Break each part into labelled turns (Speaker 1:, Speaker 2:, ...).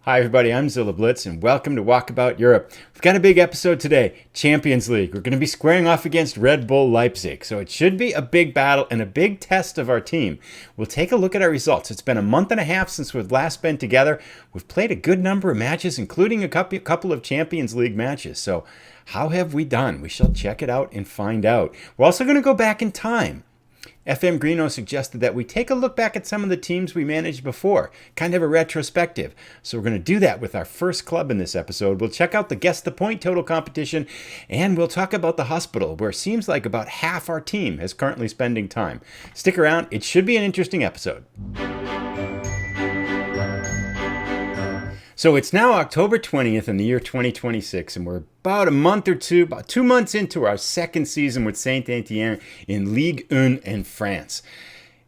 Speaker 1: Hi everybody, I'm Zilla Blitz and welcome to Walkabout Europe. We've got a big episode today, Champions League. We're going to be squaring off against Red Bull Leipzig, so it should be a big battle and a big test of our team. We'll take a look at our results. It's been a month and a half since we've last been together. We've played a good number of matches, including a couple of Champions League matches. So how have we done? We shall check it out and find out. We're also going to go back in time. FM Greeno suggested that we take a look back at some of the teams we managed before, kind of a retrospective. So we're going to do that with our first club in this episode. We'll check out the Guess the Point total competition, and we'll talk about the hospital, where it seems like about half our team is currently spending time. Stick around, it should be an interesting episode. So it's now October 20th in the year 2026, and we're about about 2 months into our second season with Saint Etienne in Ligue 1 in France.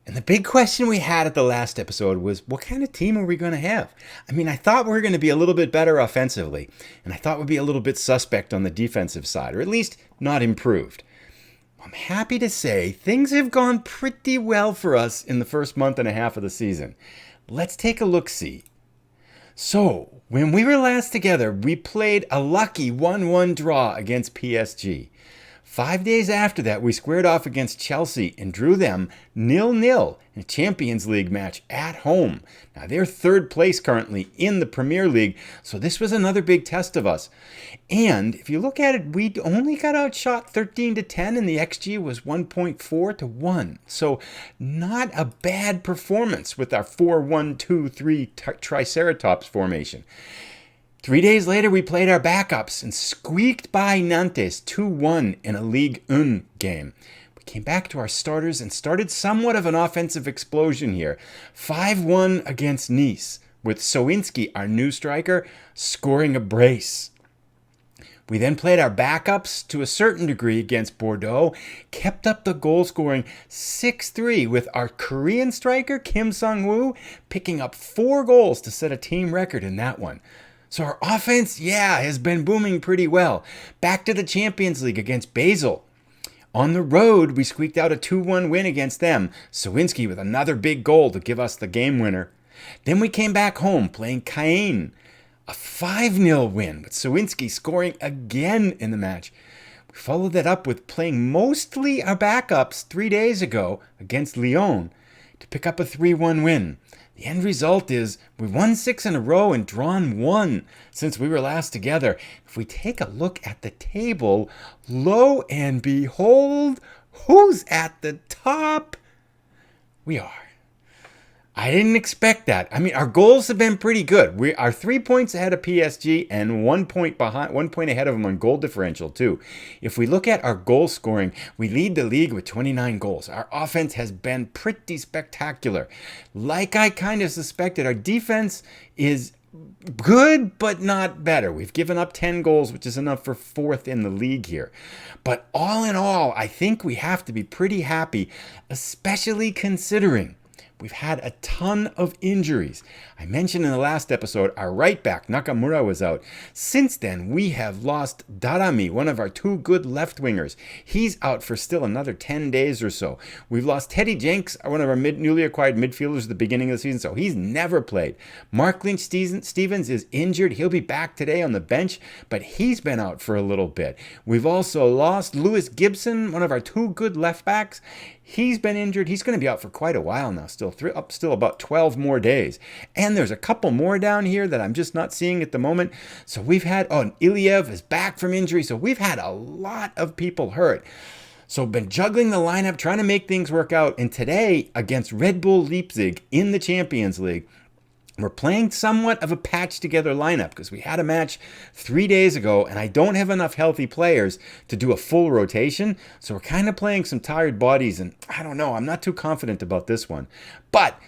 Speaker 1: And the big question we had at the last episode was, what kind of team are we going to have? I mean, I thought we were going to be a little bit better offensively, and I thought we'd be a little bit suspect on the defensive side, or at least not improved. I'm happy to say things have gone pretty well for us in the first month and a half of the season. Let's take a look-see. So, when we were last together, we played a lucky 1-1 draw against PSG. 5 days after that, we squared off against Chelsea and drew them 0-0 in a Champions League match at home. Now, they're third place currently in the Premier League, so this was another big test of us. And if you look at it, we only got outshot 13-10, and the XG was 1.4-1. So, not a bad performance with our 4-1-2-3 Triceratops formation. 3 days later, we played our backups and squeaked by Nantes 2-1 in a Ligue 1 game. We came back to our starters and started somewhat of an offensive explosion here. 5-1 against Nice, with Sowinski, our new striker, scoring a brace. We then played our backups to a certain degree against Bordeaux, kept up the goal scoring 6-3 with our Korean striker, Kim Sung-woo, picking up 4 goals to set a team record in that one. So our offense, has been booming pretty well. Back to the Champions League against Basel. On the road, we squeaked out a 2-1 win against them. Sowinski with another big goal to give us the game winner. Then we came back home playing Caen. A 5-0 win with Sowinski scoring again in the match. We followed that up with playing mostly our backups 3 days ago against Lyon to pick up a 3-1 win. The end result is we won 6 in a row and drawn 1 since we were last together. If we take a look at the table, lo and behold, who's at the top? We are. I didn't expect that. I mean, our goals have been pretty good. We are 3 points ahead of PSG and 1 point ahead of them on goal differential too. If we look at our goal scoring, we lead the league with 29 goals. Our offense has been pretty spectacular. Like I kind of suspected, our defense is good, but not better. We've given up 10 goals, which is enough for 4th in the league here. But all in all, I think we have to be pretty happy, especially considering we've had a ton of injuries. I mentioned in the last episode, our right back, Nakamura, was out. Since then, we have lost Darami, one of our 2 good left wingers. He's out for still another 10 days or so. We've lost Teddy Jenks, one of our newly acquired midfielders at the beginning of the season, so he's never played. Mark Lynch-Stevens is injured. He'll be back today on the bench, but he's been out for a little bit. We've also lost Lewis Gibson, one of our 2 good left backs. He's been injured. He's going to be out for quite a while now, still about 12 more days. And there's a couple more down here that I'm just not seeing at the moment. So we've had, Iliev is back from injury. So we've had a lot of people hurt. So been juggling the lineup, trying to make things work out. And today, against Red Bull Leipzig in the Champions League, we're playing somewhat of a patched-together lineup because we had a match 3 days ago, and I don't have enough healthy players to do a full rotation, so we're kind of playing some tired bodies, and I don't know, I'm not too confident about this one. But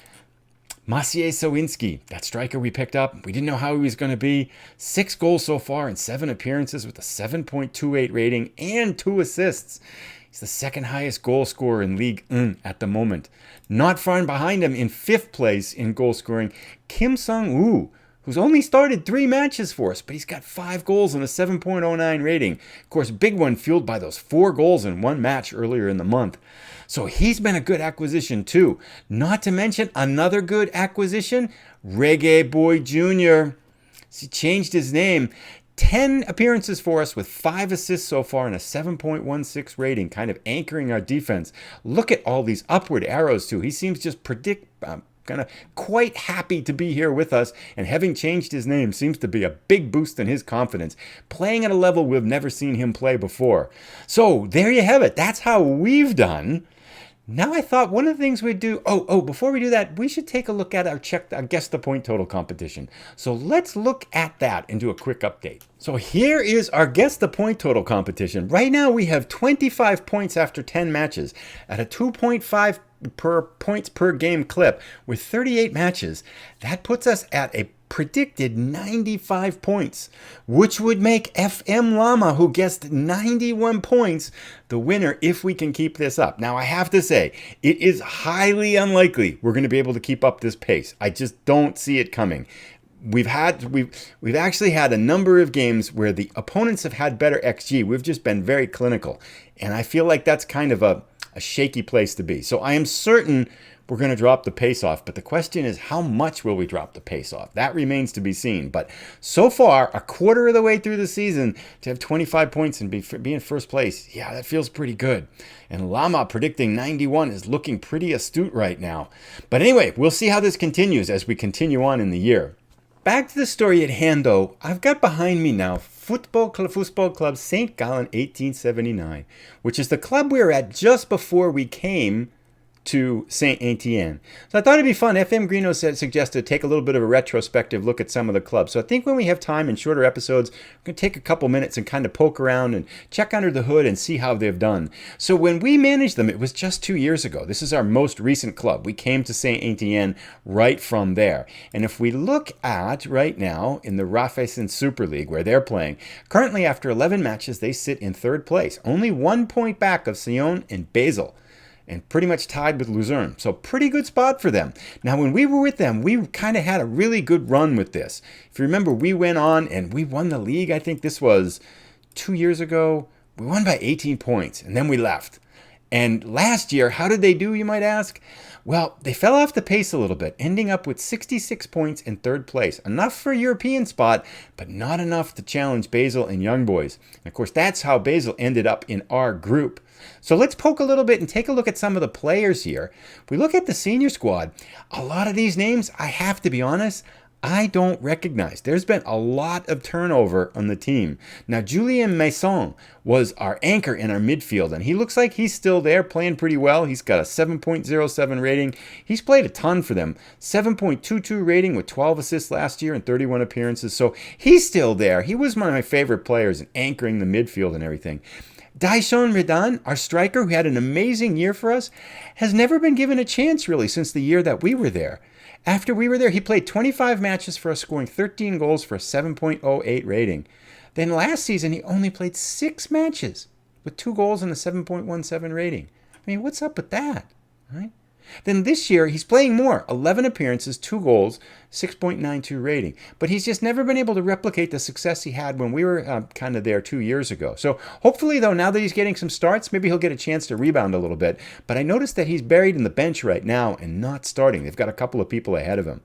Speaker 1: Maciej Sowinski, that striker we picked up, we didn't know how he was going to be. 6 goals so far in 7 appearances with a 7.28 rating and 2 assists. He's the second highest goal scorer in Ligue 1 at the moment. Not far behind him in 5th place in goal scoring, Kim Sung-woo, who's only started 3 matches for us, but he's got 5 goals and a 7.09 rating. Of course, big one fueled by those 4 goals in 1 match earlier in the month. So he's been a good acquisition too. Not to mention another good acquisition, ReggaeBoy Jr. He changed his name. 10 appearances for us with 5 assists so far and a 7.16 rating, kind of anchoring our defense. Look at all these upward arrows, too. He seems just kind of quite happy to be here with us, and having changed his name seems to be a big boost in his confidence, playing at a level we've never seen him play before. So there you have it. That's how we've done. Now I thought one of the things we'd do, before we do that, we should take a look at our Guess the Point Total competition. So let's look at that and do a quick update. So here is our Guess the Point Total competition. Right now we have 25 points after 10 matches at a 2.5 points per game clip with 38 matches. That puts us at a predicted 95 points, which would make FM Llama, who guessed 91 points, the winner if we can keep this up. Now, I have to say, it is highly unlikely we're going to be able to keep up this pace. I just don't see it coming. We've actually had a number of games where the opponents have had better XG. We've just been very clinical, and I feel like that's kind of a shaky place to be. So I am certain we're going to drop the pace off, but the question is, how much will we drop the pace off? That remains to be seen. But so far, a quarter of the way through the season, to have 25 points and be in first place, yeah, that feels pretty good. And Llama predicting 91 is looking pretty astute right now. But anyway, we'll see how this continues as we continue on in the year. Back to the story at hand, though. I've got behind me now Football Club St. Gallen 1879, which is the club we were at just before we came to Saint Etienne. So I thought it'd be fun. FM Greeno suggested take a little bit of a retrospective look at some of the clubs. So I think when we have time in shorter episodes, we're going to take a couple minutes and kind of poke around and check under the hood and see how they've done. So when we managed them, it was just 2 years ago. This is our most recent club. We came to Saint Etienne right from there. And if we look at right now in the Raiffeisen Super League where they're playing, currently after 11 matches, they sit in third place, only 1 point back of Sion and Basel, and pretty much tied with Luzerne. So pretty good spot for them. Now, when we were with them, we kind of had a really good run with this. If you remember, we went on and we won the league. I think this was 2 years ago. We won by 18 points, and then we left. And last year, how did they do, you might ask? Well, they fell off the pace a little bit, ending up with 66 points in third place. Enough for a European spot, but not enough to challenge Basel and Young Boys. And of course, that's how Basel ended up in our group. So let's poke a little bit and take a look at some of the players here. If we look at the senior squad, a lot of these names, I have to be honest, I don't recognize. There's been a lot of turnover on the team. Now, Julien Masson was our anchor in our midfield, and he looks like he's still there, playing pretty well. He's got a 7.07 rating. He's played a ton for them. 7.22 rating with 12 assists last year and 31 appearances. So he's still there. He was one of my favorite players in anchoring the midfield and everything. Daishon Redan, our striker, who had an amazing year for us, has never been given a chance, really, since the year that we were there. After we were there, he played 25 matches for us, scoring 13 goals for a 7.08 rating. Then last season, he only played 6 matches with 2 goals and a 7.17 rating. I mean, what's up with that, right? Then this year, he's playing more. 11 appearances, 2 goals, 6.92 rating. But he's just never been able to replicate the success he had when we were kind of there 2 years ago. So hopefully, though, now that he's getting some starts, maybe he'll get a chance to rebound a little bit. But I noticed that he's buried in the bench right now and not starting. They've got a couple of people ahead of him.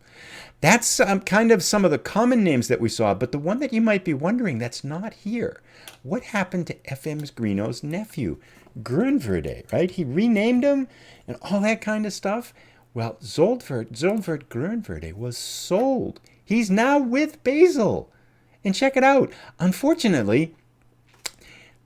Speaker 1: That's kind of some of the common names that we saw. But the one that you might be wondering that's not here. What happened to FM's Greeno's nephew? Groenverde, right? He renamed him and all that kind of stuff. Well, Zolvert Groenverde was sold. He's now with Basel. And check it out. Unfortunately,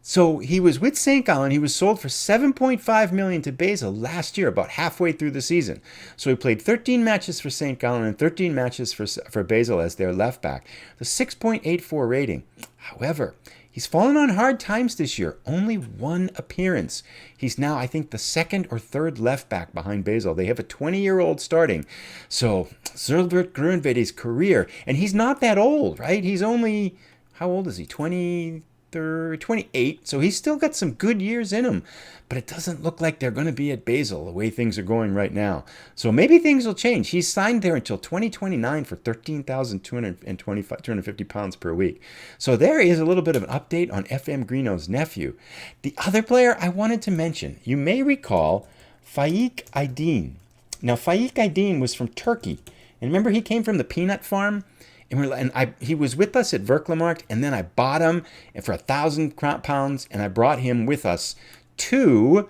Speaker 1: so he was with St. Gallen. He was sold for $7.5 million to Basel last year, about halfway through the season. So he played 13 matches for St. Gallen and 13 matches for Basel as their left back. The 6.84 rating. However, he's fallen on hard times this year. Only 1 appearance. He's now, I think, the 2nd or 3rd left back behind Basel. They have a 20-year-old starting. So, Zilbert Groenvede's career, and he's not that old, right? He's only, how old is he? 28. So he's still got some good years in him. But it doesn't look like they're going to be at Basel the way things are going right now. So maybe things will change. He's signed there until 2029 for £13,250 per week. So there is a little bit of an update on FM Greeno's nephew. The other player I wanted to mention, you may recall Faik Aydin. Now, Faik Aydin was from Turkey. And remember, he came from the peanut farm. he was with us at Verklamarkt, and then I bought him for 1,000 pounds, and I brought him with us to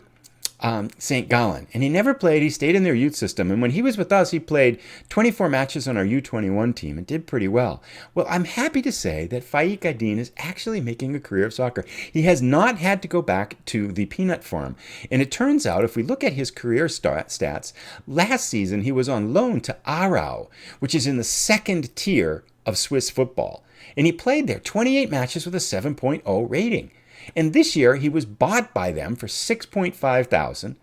Speaker 1: St. Gallen. And he never played. He stayed in their youth system. And when he was with us, he played 24 matches on our U21 team and did pretty well. Well, I'm happy to say that Faik Aydin is actually making a career of soccer. He has not had to go back to the peanut farm. And it turns out, if we look at his career stats, last season he was on loan to Aarau, which is in the second tier of Swiss football. And he played there 28 matches with a 7.0 rating. And this year, he was bought by them for 6.5 thousand,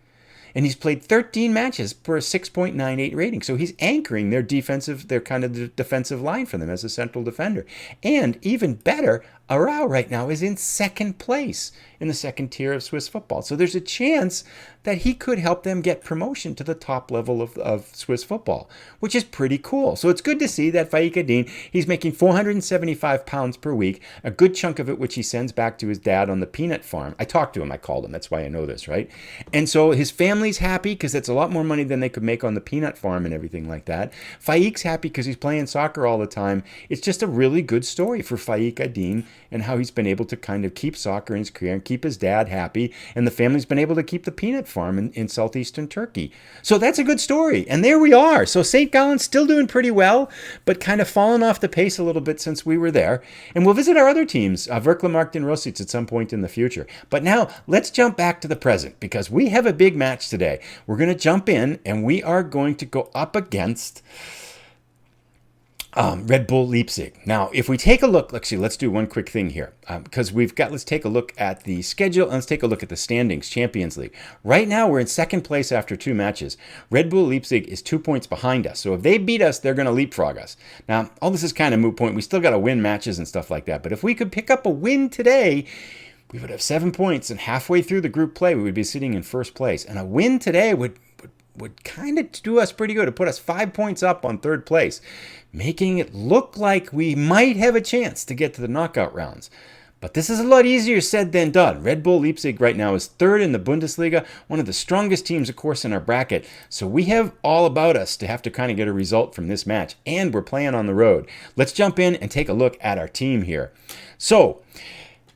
Speaker 1: and he's played 13 matches for a 6.98 rating. So he's anchoring their kind of the defensive line for them as a central defender. And even better, Arau right now is in second place in the second tier of Swiss football. So there's a chance that he could help them get promotion to the top level of Swiss football, which is pretty cool. So it's good to see that Faik Aydin, he's making 475 pounds per week, a good chunk of it which he sends back to his dad on the peanut farm. I talked to him, I called him, that's why I know this, right? And so his family's happy because that's a lot more money than they could make on the peanut farm and everything like that. Faik's happy because he's playing soccer all the time. It's just a really good story for Faik Aydin and how he's been able to kind of keep soccer in his career and keep his dad happy, and the family's been able to keep the peanut farm in southeastern Turkey. So that's a good story, and there we are. So St. Gallen's still doing pretty well, but kind of fallen off the pace a little bit since we were there, and we'll visit our other teams, Verklamarkt and Rositz, at some point in the future. But now, let's jump back to the present, because we have a big match today. We're going to jump in, and we are going to go up against Red Bull Leipzig. Now, if we take a look, let's do one quick thing here, because let's take a look at the schedule, and let's take a look at the standings, Champions League. Right now, we're in second place after 2 matches. Red Bull Leipzig is 2 points behind us, so if they beat us, they're going to leapfrog us. Now, all this is kind of moot point. We still got to win matches and stuff like that, but if we could pick up a win today, we would have 7 points, and halfway through the group play, we would be sitting in first place. And a win today would kind of do us pretty good, to put us 5 points up on third place, making it look like we might have a chance to get to the knockout rounds. But this is a lot easier said than done. Red Bull Leipzig right now is third in the Bundesliga, one of the strongest teams, of course, in our bracket. So we have all about us to have to kind of get a result from this match, and we're playing on the road. Let's jump in and take a look at our team here. So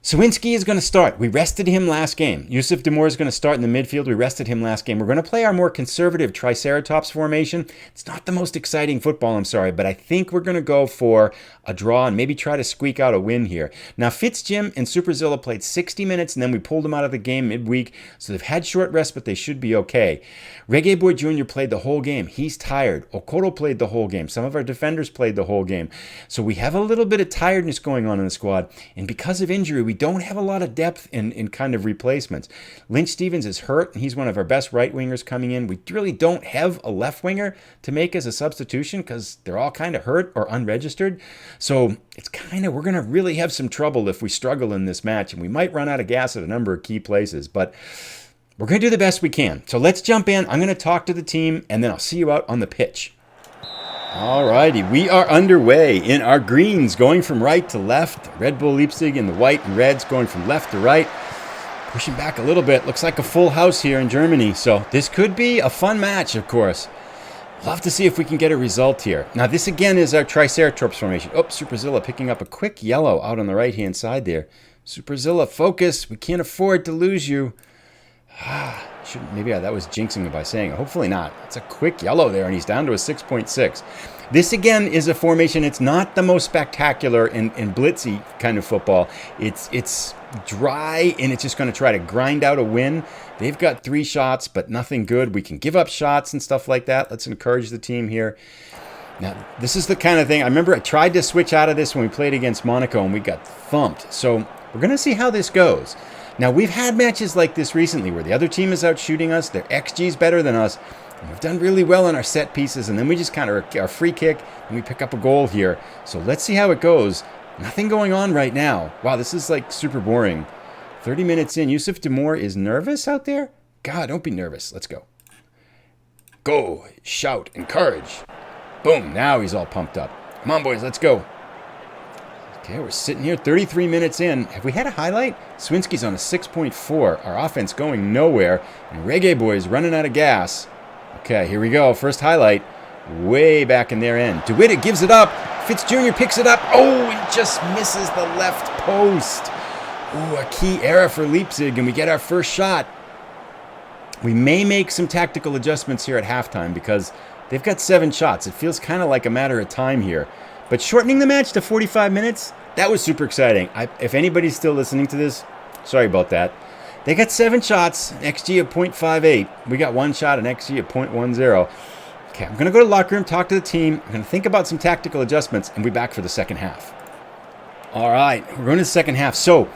Speaker 1: Sawinski is going to start. We rested him last game. Yusuf Demir is going to start in the midfield. We rested him last game. We're going to play our more conservative Triceratops formation. It's not the most exciting football, I'm sorry, but I think we're going to go for a draw and maybe try to squeak out a win here. Now, Fitzjim and Super Zilla played 60 minutes, and then we pulled them out of the game midweek, so they've had short rest, but they should be okay. ReggaeBoy Jr. played the whole game. He's tired. Okoro played the whole game. Some of our defenders played the whole game. So we have a little bit of tiredness going on in the squad, and because of injury, we don't have a lot of depth in kind of replacements. Lynch Stevens is hurt, and he's one of our best right wingers coming in. We really don't have a left winger to make as a substitution because they're all kind of hurt or unregistered. So it's kind of, we're going to really have some trouble if we struggle in this match, and we might run out of gas at a number of key places, but we're going to do the best we can. So let's jump in. I'm going to talk to the team, and then I'll see you out on the pitch. Alrighty, we are underway in our greens, going from right to left. Red Bull Leipzig in the white and reds going from left to right. Pushing back a little bit. Looks like a full house here in Germany. So this could be a fun match, of course. We'll have to see if we can get a result here. Now, this again is our Triceratops formation. Oh, Super Zilla picking up a quick yellow out on the right-hand side there. Super Zilla, focus. We can't afford to lose you. Maybe that was jinxing it by saying it. Hopefully not. It's a quick yellow there, and he's down to a 6.6. This, again, is a formation. It's not the most spectacular and blitzy kind of football. It's dry, and it's just going to try to grind out a win. They've got 3 shots, but nothing good. We can give up shots and stuff like that. Let's encourage the team here. Now, this is the kind of thing. I remember I tried to switch out of this when we played against Monaco, and we got thumped. So we're going to see how this goes. Now, we've had matches like this recently where the other team is out shooting us, their XG's better than us, and we've done really well on our set pieces, and then we just kind of, our free kick, and we pick up a goal here. So let's see how it goes. Nothing going on right now. Wow, this is like super boring. 30 minutes in, Yusuf Demir is nervous out there? God, don't be nervous. Let's go. Go, shout, encourage. Boom, now he's all pumped up. Come on, boys, let's go. Okay, we're sitting here 33 minutes in. Have we had a highlight? Swinski's on a 6.4. Our offense going nowhere. And ReggaeBoy is running out of gas. Okay, here we go. First highlight. way back in their end. DeWitt gives it up. Fitz Jr. picks it up. Oh, he just misses the left post. Oh, a key error for Leipzig, and we get our first shot. We may make some tactical adjustments here at halftime because they've got 7 shots. It feels kind of like a matter of time here. But shortening the match to 45 minutes, that was super exciting. If anybody's still listening to this, sorry about that. They got 7 shots, an XG of 0.58. We got 1 shot, an XG of 0.10. Okay, I'm going to go to the locker room, talk to the team. I'm going to think about some tactical adjustments, and be back for the second half. All right, we're going to the second half. So,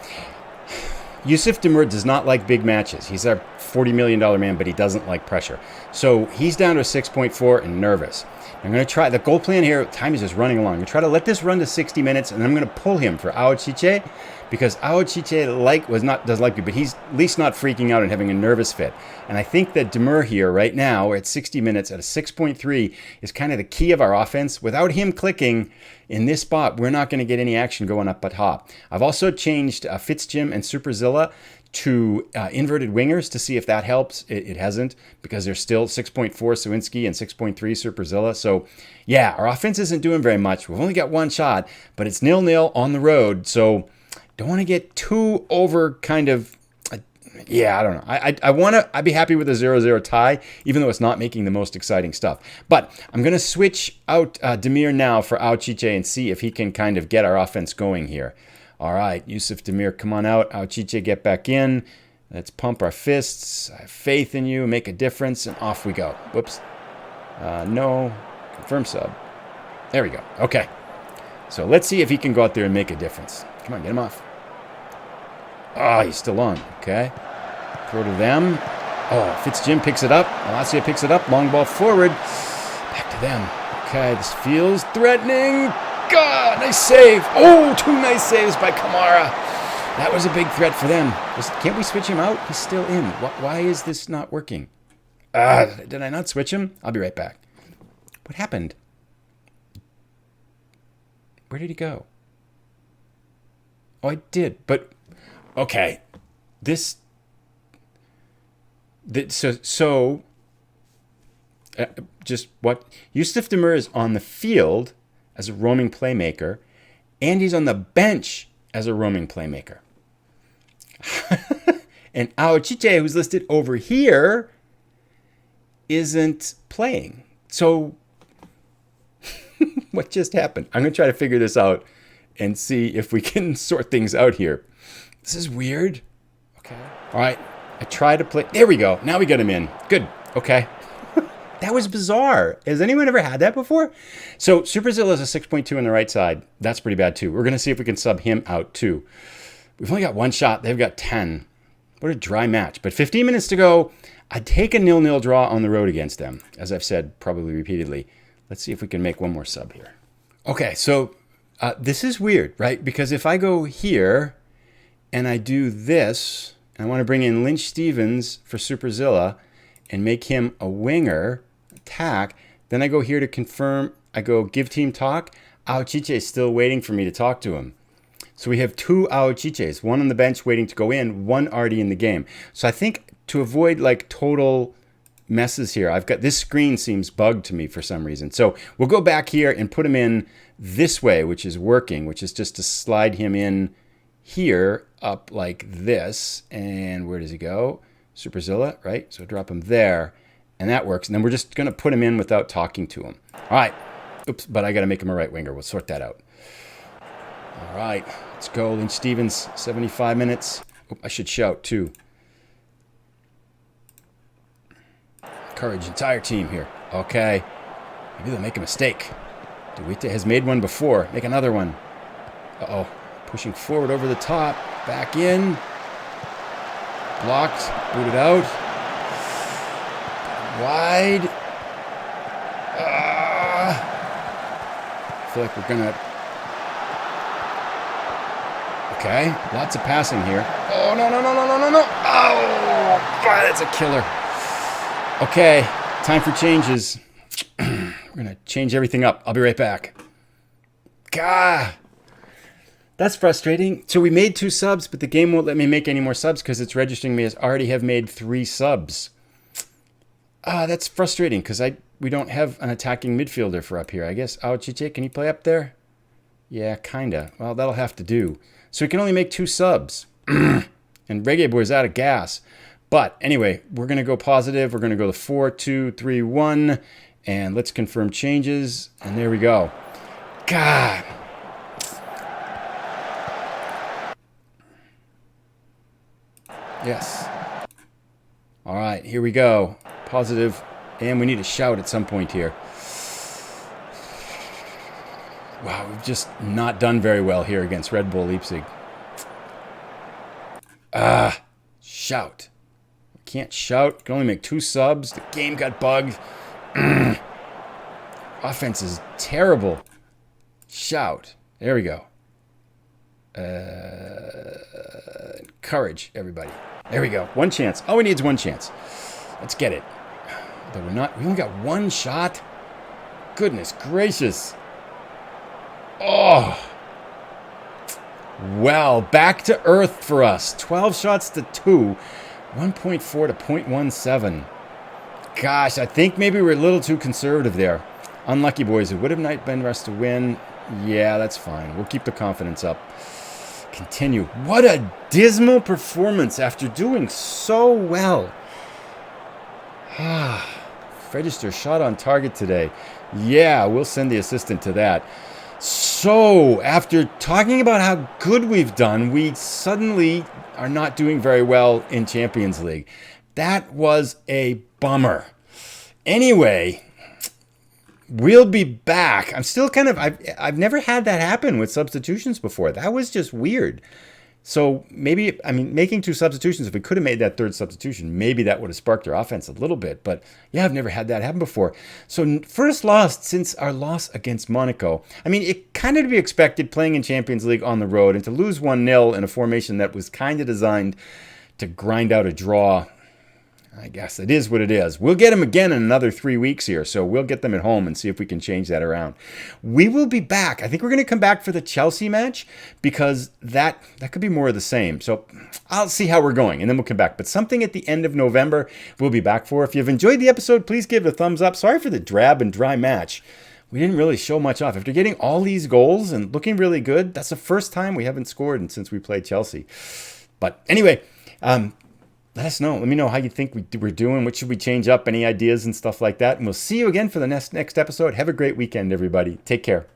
Speaker 1: Yusuf Demir does not like big matches. He's our $40 million man, but he doesn't like pressure. So, he's down to a 6.4 and nervous. I'm going to try, the goal plan here, time is just running along. I'm going to try to let this run to 60 minutes, and then I'm going to pull him for Aochiche, because Aochiche does like me, but he's at least not freaking out and having a nervous fit. And I think that Demir here, right now, we're at 60 minutes at a 6.3, is kind of the key of our offense. Without him clicking in this spot, we're not going to get any action going up at top. I've also changed Fitzjim and Super Zilla to inverted wingers to see if that helps. It hasn't, because they're still 6.4 Sawinski and 6.3 Super Zilla. So, yeah, our offense isn't doing very much. We've only got 1 shot, but it's 0-0 on the road. So, don't want to get too over kind of, yeah, I don't know. I'd be happy with a 0-0 tie, even though it's not making the most exciting stuff. But I'm going to switch out Demir now for Aochiche and see if he can kind of get our offense going here. All right, Yusuf Demir, come on out. Aochiche, get back in. Let's pump our fists. I have faith in you. Make a difference, and off we go. Whoops. No. Confirm sub. There we go. Okay. So let's see if he can go out there and make a difference. Come on, get him off. Oh, he's still on. Okay. Throw to them. Oh, Fitzjim picks it up. Malacia picks it up. Long ball forward. Back to them. Okay, this feels threatening. God, nice save. Oh, 2 nice saves by Kamara. That was a big threat for them. Can't we switch him out? He's still in. Why is this not working? Did I not switch him? I'll be right back. What happened? Where did he go? Oh, I did, but okay. Just what? Yusuf Demir is on the field as a roaming playmaker, and he's on the bench as a roaming playmaker. And Aochiche, who's listed over here, isn't playing. So, what just happened? I'm going to try to figure this out and see if we can sort things out here. This is weird. Okay. All right. I try to play. There we go. Now we got him in. Good. Okay. That was bizarre. Has anyone ever had that before? So Super Zilla is a 6.2 on the right side. That's pretty bad too. We're going to see if we can sub him out too. We've only got 1 shot. They've got 10. What a dry match. But 15 minutes to go. I'd take a 0-0 draw on the road against them, as I've said probably repeatedly. Let's see if we can make 1 more sub here. Okay, so this is weird, right? Because if I go here and I do this, and I want to bring in Lynch Stevens for Super Zilla and make him a winger, attack, then I go here to confirm, I go give team talk. Aochiche is still waiting for me to talk to him. So we have 2 Aochiches, 1 on the bench waiting to go in, 1 already in the game. So I think to avoid like total messes here, I've got this screen seems bugged to me for some reason. So we'll go back here and put him in this way, which is working, which is just to slide him in here up like this. And where does he go? Super Zilla, right? So drop him there, and that works. And then we're just going to put him in without talking to him. All right. Oops, but I got to make him a right winger. We'll sort that out. All right. Let's go. Lynch Stevens, 75 minutes. Oh, I should shout too. Courage, entire team here. Okay. Maybe they'll make a mistake. DeWitt has made one before. Make another one. Uh-oh. Pushing forward over the top. Back in. Blocked. Booted out. Wide. I feel like we're going to... Okay. Lots of passing here. Oh, no. Oh, God, that's a killer. Okay. Time for changes. We're going to change everything up. I'll be right back. God. That's frustrating. So we made 2 subs, but the game won't let me make any more subs because it's registering me as already have made 3 subs. That's frustrating because I we don't have an attacking midfielder for up here. I guess Chiche, can he play up there? Yeah, kinda. Well, that'll have to do. So we can only make 2 subs. And ReggaeBoy's out of gas. But anyway, we're going to go positive. We're going to go to 4-2-3-1. And let's confirm changes. And there we go. God. Yes. All right, here we go. Positive. And we need a shout at some point here. Wow, we've just not done very well here against Red Bull Leipzig. Shout. Can't shout. Can only make 2 subs. The game got bugged. Offense is terrible. Shout. There we go. Courage, everybody. There we go. 1 chance. All we need is 1 chance. Let's get it. Although we only got 1 shot. Goodness gracious. Oh. Well, back to earth for us. 12 shots to 2. 1.4 to 0.17. Gosh, I think maybe we're a little too conservative there. Unlucky boys. It would have not been for us to win. Yeah, that's fine. We'll keep the confidence up. Continue. What a dismal performance after doing so well. Register shot on target today. Yeah, we'll send the assistant to that. So, after talking about how good we've done, we suddenly are not doing very well in Champions League. That was a bummer. Anyway, we'll be back. I'm still I've never had that happen with substitutions before. That was just weird. So maybe, making 2 substitutions, if we could have made that 3rd substitution, maybe that would have sparked our offense a little bit. But yeah, I've never had that happen before. So first loss since our loss against Monaco. It kind of to be expected playing in Champions League on the road, and to lose 1-0 in a formation that was kind of designed to grind out a draw. I guess it is what it is. We'll get them again in another 3 weeks here, so we'll get them at home and see if we can change that around. We will be back. I think we're going to come back for the Chelsea match because that could be more of the same. So I'll see how we're going, and then we'll come back. But something at the end of November we'll be back for. If you've enjoyed the episode, please give it a thumbs up. Sorry for the drab and dry match. We didn't really show much off. After getting all these goals and looking really good, that's the first time we haven't scored since we played Chelsea. But anyway, let us know. Let me know how you think we're doing. What should we change up? Any ideas and stuff like that? And we'll see you again for the next episode. Have a great weekend, everybody. Take care.